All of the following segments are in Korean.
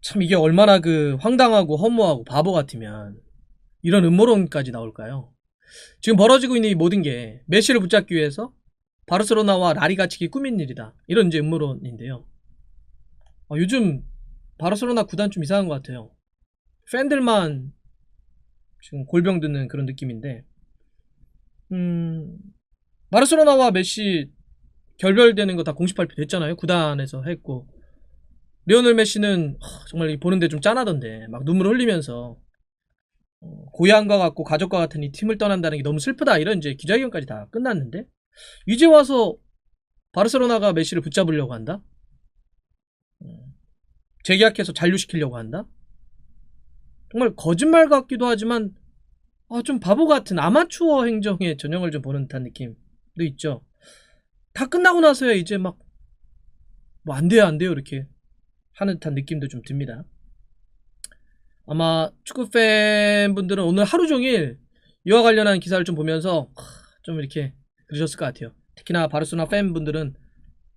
참 이게 얼마나 그 황당하고 허무하고 바보 같으면 이런 음모론까지 나올까요? 지금 벌어지고 있는 이 모든 게 메시를 붙잡기 위해서 바르셀로나와 라리가 치기 꾸민 일이다. 이런 이제 음모론인데요. 요즘 바르셀로나 구단 좀 이상한 것 같아요. 팬들만 지금 골병 드는 그런 느낌인데, 바르셀로나와 메시 결별되는 거 다 공식 발표됐잖아요. 구단에서 했고, 리오넬 메시는 정말 보는데 좀 짠하던데 막 눈물 흘리면서 고향과 같고 가족과 같은 이 팀을 떠난다는 게 너무 슬프다 이런 이제 기자회견까지 다 끝났는데 이제 와서 바르셀로나가 메시를 붙잡으려고 한다? 재계약해서 잔류시키려고 한다? 정말 거짓말 같기도 하지만 좀 바보 같은 아마추어 행정의 전형을 좀 보는 듯한 느낌도 있죠. 다 끝나고 나서야 이제 막 뭐 안 돼요 안 돼요 이렇게 하는 듯한 느낌도 좀 듭니다. 아마 축구 팬분들은 오늘 하루 종일 이와 관련한 기사를 좀 보면서 좀 이렇게 그러셨을 것 같아요. 특히나 바르셀로나 팬분들은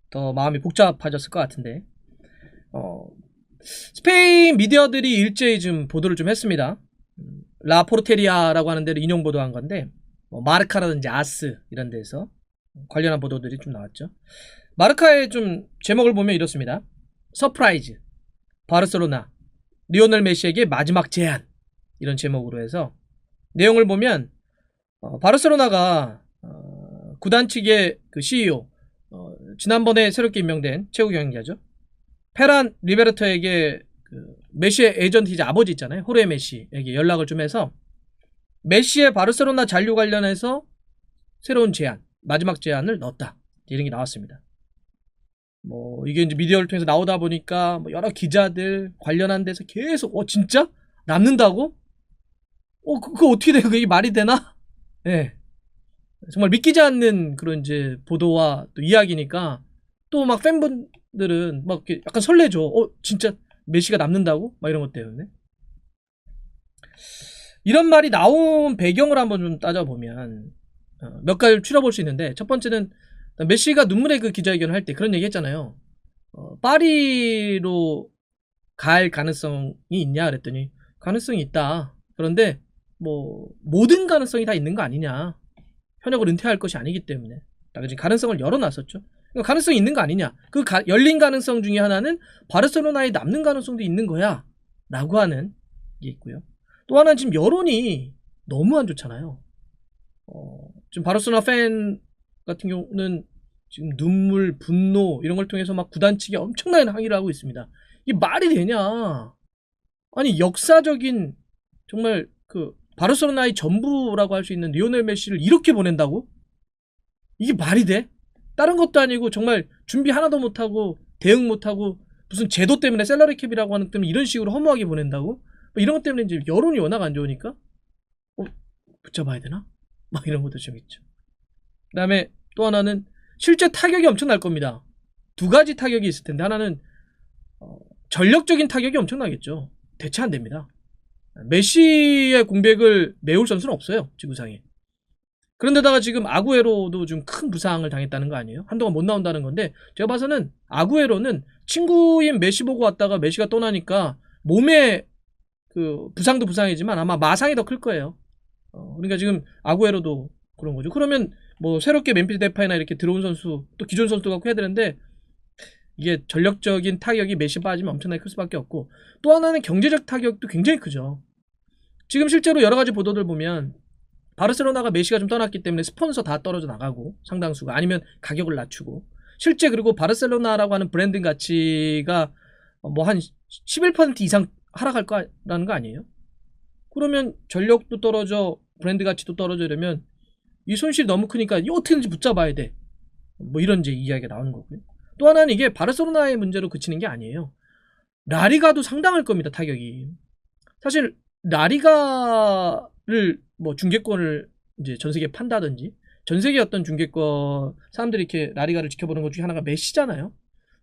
더 마음이 복잡해졌을 것 같은데 스페인 미디어들이 일제히 좀 보도를 좀 했습니다. 라포르테리아라고 하는 데를 인용 보도한 건데 마르카라든지 아스 이런 데서 관련한 보도들이 좀 나왔죠. 마르카의 좀 제목을 보면 이렇습니다. 서프라이즈 바르셀로나 리오넬 메시에게 마지막 제안 이런 제목으로 해서 내용을 보면 바르셀로나가 구단 측의 그 CEO 지난번에 새롭게 임명된 최고 경영자죠. 페란 리베르토에게 그 메시의 에이전트이자 아버지 있잖아요. 호르헤 메시에게 연락을 좀 해서 메시의 바르셀로나 잔류 관련해서 새로운 제안, 마지막 제안을 넣었다. 이런 게 나왔습니다. 뭐 이게 이제 미디어를 통해서 나오다 보니까 뭐 여러 기자들 관련한 데서 계속 진짜 남는다고? 그거 어떻게 돼? 그게 말이 되나? 예. 정말 믿기지 않는 그런 이제 보도와 또 이야기니까 또 막 팬분들은 막 약간 설레죠. 진짜 메시가 남는다고? 막 이런 것 때문에. 이런 말이 나온 배경을 한번 좀 따져보면 몇 가지를 추려볼 수 있는데 첫 번째는 메시가 눈물의 그 기자회견을 할 때 그런 얘기 했잖아요. 파리로 갈 가능성이 있냐 그랬더니 가능성이 있다. 그런데 뭐 모든 가능성이 다 있는 거 아니냐. 현역을 은퇴할 것이 아니기 때문에 가능성을 열어놨었죠. 그러니까 가능성이 있는 거 아니냐. 그 열린 가능성 중에 하나는 바르셀로나에 남는 가능성도 있는 거야 라고 하는 게 있고요. 또 하나는 지금 여론이 너무 안 좋잖아요. 지금 바르셀로나 팬 같은 경우는 지금 눈물, 분노 이런 걸 통해서 막 구단 측에 엄청나게 항의를 하고 있습니다. 이게 말이 되냐? 아니 역사적인 정말 그 바르셀로나의 전부라고 할 수 있는 리오넬 메시를 이렇게 보낸다고? 이게 말이 돼? 다른 것도 아니고 정말 준비 하나도 못하고 대응 못하고 무슨 제도 때문에 셀러리 캡이라고 하는 것 때문에 이런 식으로 허무하게 보낸다고? 뭐 이런 것 때문에 이제 여론이 워낙 안 좋으니까 붙잡아야 되나? 막 이런 것도 좀 있죠. 그 다음에 또 하나는 실제 타격이 엄청 날 겁니다. 두 가지 타격이 있을 텐데 하나는 전력적인 타격이 엄청나겠죠. 대체 안 됩니다. 메시의 공백을 메울 선수는 없어요. 지구상에. 그런데다가 지금 아구에로도 좀 큰 부상을 당했다는 거 아니에요? 한동안 못 나온다는 건데 제가 봐서는 아구에로는 친구인 메시 보고 왔다가 메시가 떠나니까 몸에 그 부상도 부상이지만 아마 마상이 더 클 거예요. 그러니까 지금 아구에로도 그런 거죠. 그러면 뭐 새롭게 멤피스 데파이나 이렇게 들어온 선수 또 기존 선수도 갖고 해야 되는데 이게 전력적인 타격이 메시 빠지면 엄청나게 클 수밖에 없고 또 하나는 경제적 타격도 굉장히 크죠. 지금 실제로 여러 가지 보도들 보면 바르셀로나가 메시가 좀 떠났기 때문에 스폰서 다 떨어져 나가고 상당수가 아니면 가격을 낮추고 실제 그리고 바르셀로나라고 하는 브랜드 가치가 뭐 한 11% 이상 하락할 거라는 거 아니에요? 그러면 전력도 떨어져 브랜드 가치도 떨어져 이러면 이 손실이 너무 크니까 이 어떻게든지 붙잡아야 돼. 뭐 이런 이제 이야기가 나오는 거고요. 또 하나는 이게 바르셀로나의 문제로 그치는 게 아니에요. 라리가도 상당할 겁니다. 타격이. 사실 라리가를 뭐 중계권을 이제 전 세계에 판다든지 전 세계 어떤 중계권 사람들이 이렇게 라리가를 지켜보는 것 중에 하나가 메시잖아요.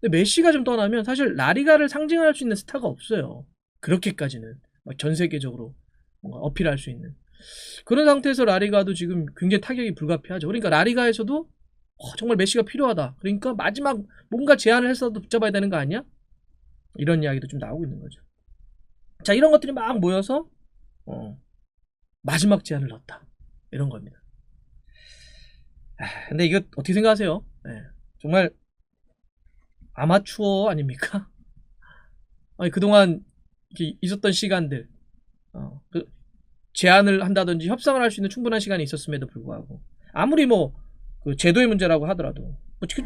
근데 메시가 좀 떠나면 사실 라리가를 상징할 수 있는 스타가 없어요. 그렇게까지는 막 전 세계적으로 뭔가 어필할 수 있는 그런 상태에서 라리가도 지금 굉장히 타격이 불가피하죠. 그러니까 라리가에서도 정말 메시가 필요하다. 그러니까 마지막 뭔가 제안을 했어도 붙잡아야 되는 거 아니야? 이런 이야기도 좀 나오고 있는 거죠. 자, 이런 것들이 막 모여서 마지막 제안을 넣었다. 이런 겁니다. 근데 이거 어떻게 생각하세요? 정말 아마추어 아닙니까? 아니, 그동안 있었던 시간들, 그 제안을 한다든지 협상을 할 수 있는 충분한 시간이 있었음에도 불구하고, 아무리 그 제도의 문제라고 하더라도,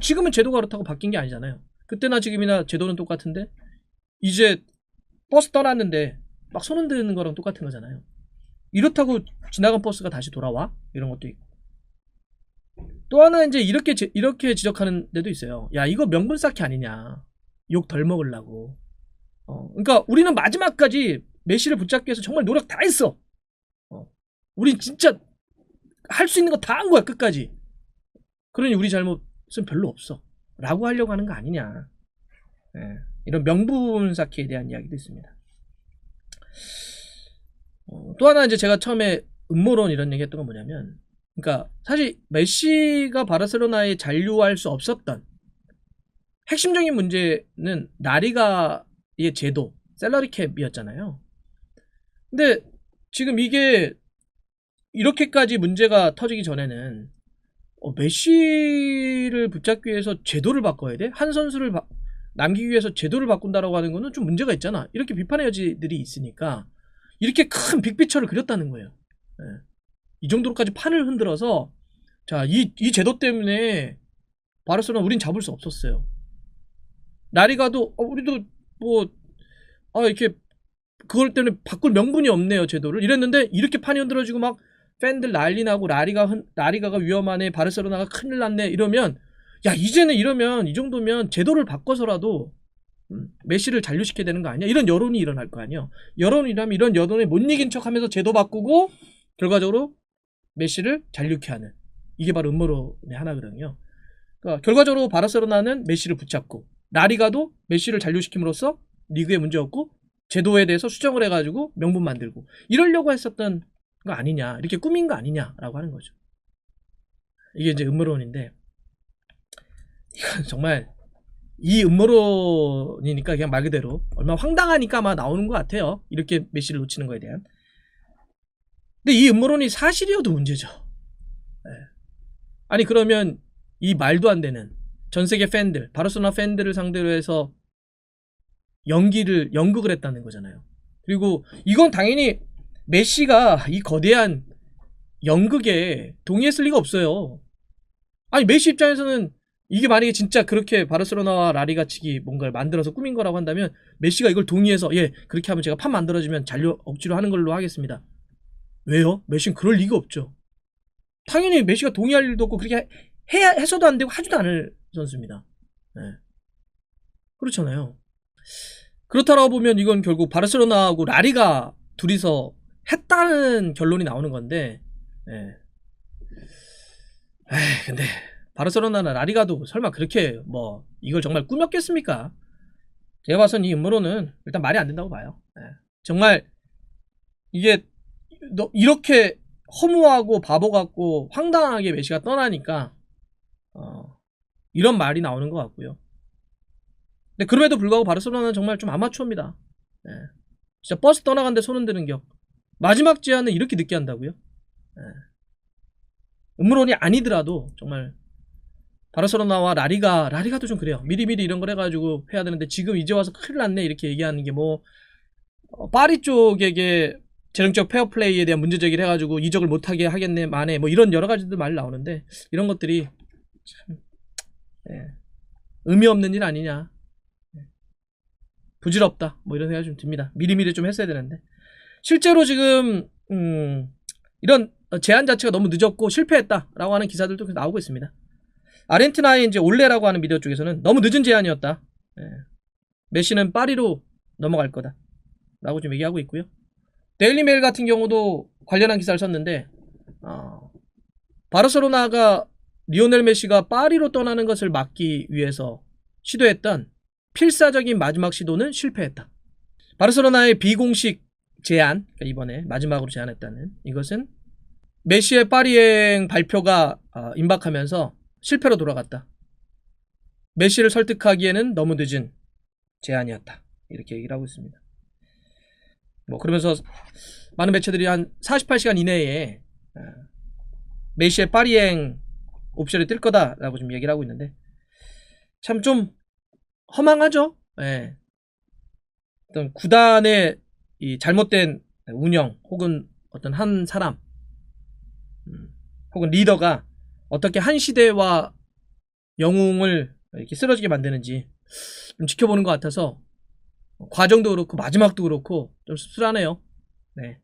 지금은 제도가 그렇다고 바뀐 게 아니잖아요. 그때나 지금이나 제도는 똑같은데, 이제 버스 떠났는데 막 손 흔드는 거랑 똑같은 거잖아요. 이렇다고 지나간 버스가 다시 돌아와? 이런 것도 있고. 또 하나 이제 이렇게 지적하는 데도 있어요. 야, 이거 명분 쌓기 아니냐. 욕 덜 먹으려고. 그러니까 우리는 마지막까지 메시를 붙잡기 위해서 정말 노력 다 했어. 우린 진짜 할 수 있는 거 다 한 거야, 끝까지. 그러니 우리 잘못은 별로 없어. 라고 하려고 하는 거 아니냐. 이런 명분 쌓기에 대한 이야기도 있습니다. 또 하나 이제 제가 처음에 음모론 이런 얘기 했던 건 뭐냐면, 그러니까 사실 메시가 바르셀로나에 잔류할 수 없었던 핵심적인 문제는 라리가의 제도, 셀러리 캡이었잖아요. 근데 지금 이게 이렇게까지 문제가 터지기 전에는 메시를 붙잡기 위해서 제도를 바꿔야 돼? 한 선수를 남기기 위해서 제도를 바꾼다라고 하는 거는 좀 문제가 있잖아. 이렇게 비판의 여지들이 있으니까 이렇게 큰 빅피처를 그렸다는 거예요. 이 정도로까지 판을 흔들어서, 자, 이 제도 때문에 바르셀로나 우린 잡을 수 없었어요. 라리가도 우리도 이렇게 그걸 때문에 바꿀 명분이 없네요, 제도를. 이랬는데 이렇게 판이 흔들어지고 막 팬들 난리 나고 라리가가 위험하네, 바르셀로나가 큰일 났네 이러면, 야, 이제는 이러면 이 정도면 제도를 바꿔서라도 메시를 잔류시켜야 되는 거 아니야? 이런 여론이 일어날 거 아니에요. 여론이라면 이런 여론에 못 이긴 척하면서 제도 바꾸고 결과적으로 메시를 잔류케 하는, 이게 바로 음모론의 하나거든요. 그러니까 결과적으로 바르셀로나는 메시를 붙잡고 라리가도 메시를 잔류시킴으로써 리그에 문제 없고 제도에 대해서 수정을 해가지고 명분 만들고 이러려고 했었던 거 아니냐, 이렇게 꾸민 거 아니냐라고 하는 거죠. 이게 이제 음모론인데, 이건 정말 이 음모론이니까 그냥 말 그대로 얼마나 황당하니까 아마 나오는 것 같아요. 이렇게 메시를 놓치는 거에 대한. 근데 이 음모론이 사실이어도 문제죠. 아니, 그러면 이 말도 안 되는 전 세계 팬들, 바르셀로나 팬들을 상대로 해서 연극을 했다는 거잖아요. 그리고 이건 당연히 메시가 이 거대한 연극에 동의했을 리가 없어요. 아니, 메시 입장에서는 이게 만약에 진짜 그렇게 바르셀로나와 라리가 측이 뭔가를 만들어서 꾸민 거라고 한다면 메시가 이걸 동의해서, 예, 그렇게 하면 제가 판 만들어주면 잔류 억지로 하는 걸로 하겠습니다. 왜요? 메시는 그럴 리가 없죠. 당연히 메시가 동의할 일도 없고 그렇게 해서도 안 되고 하지도 않을 선수입니다. 그렇잖아요. 그렇다라고 보면 이건 결국 바르셀로나하고 라리가 둘이서 했다는 결론이 나오는 건데, 근데 바르셀로나나 라리가도 설마 그렇게 이걸 정말 꾸몄겠습니까? 제가 봐선 이 음모론은 일단 말이 안 된다고 봐요. 정말 이게 이렇게 허무하고 바보 같고 황당하게 메시가 떠나니까 이런 말이 나오는 것 같고요. 근데 그럼에도 불구하고 바르셀로나는 정말 좀 아마추어입니다. 진짜 버스 떠나간데 손 흔드는 격. 마지막 제안을 이렇게 늦게 한다고요? 음모론이 아니더라도 정말 바르셀로나와 라리가도 좀 그래요. 미리미리 이런 걸 해가지고 해야 되는데 지금 이제 와서 큰일 났네 이렇게 얘기하는 게 파리 쪽에게 재정적 페어플레이에 대한 문제제기를 해가지고 이적을 못하게 하겠네 만에 이런 여러 가지들 말이 나오는데, 이런 것들이 참 의미 없는 일 아니냐, 부질없다 이런 생각이 좀 듭니다. 미리미리 좀 했어야 되는데 실제로 지금 이런 제안 자체가 너무 늦었고 실패했다라고 하는 기사들도 나오고 있습니다. 아르헨티나의 이제 올레라고 하는 미디어 쪽에서는 너무 늦은 제안이었다, 메시는 파리로 넘어갈 거다 라고 좀 얘기하고 있고요. 데일리메일 같은 경우도 관련한 기사를 썼는데, 바르셀로나가 리오넬 메시가 파리로 떠나는 것을 막기 위해서 시도했던 필사적인 마지막 시도는 실패했다. 바르셀로나의 비공식 제안, 그러니까 이번에 마지막으로 제안했다는 이것은 메시의 파리행 발표가 임박하면서 실패로 돌아갔다. 메시를 설득하기에는 너무 늦은 제안이었다. 이렇게 얘기를 하고 있습니다. 뭐 그러면서 많은 매체들이 한 48시간 이내에 메시의 파리행 옵션이 뜰 거다라고 좀 얘기를 하고 있는데 참 좀 허망하죠. 예. 어떤 구단의 이 잘못된 운영 혹은 어떤 한 사람 혹은 리더가 어떻게 한 시대와 영웅을 이렇게 쓰러지게 만드는지 좀 지켜보는 것 같아서 과정도 그렇고 마지막도 그렇고 좀 씁쓸하네요. 네.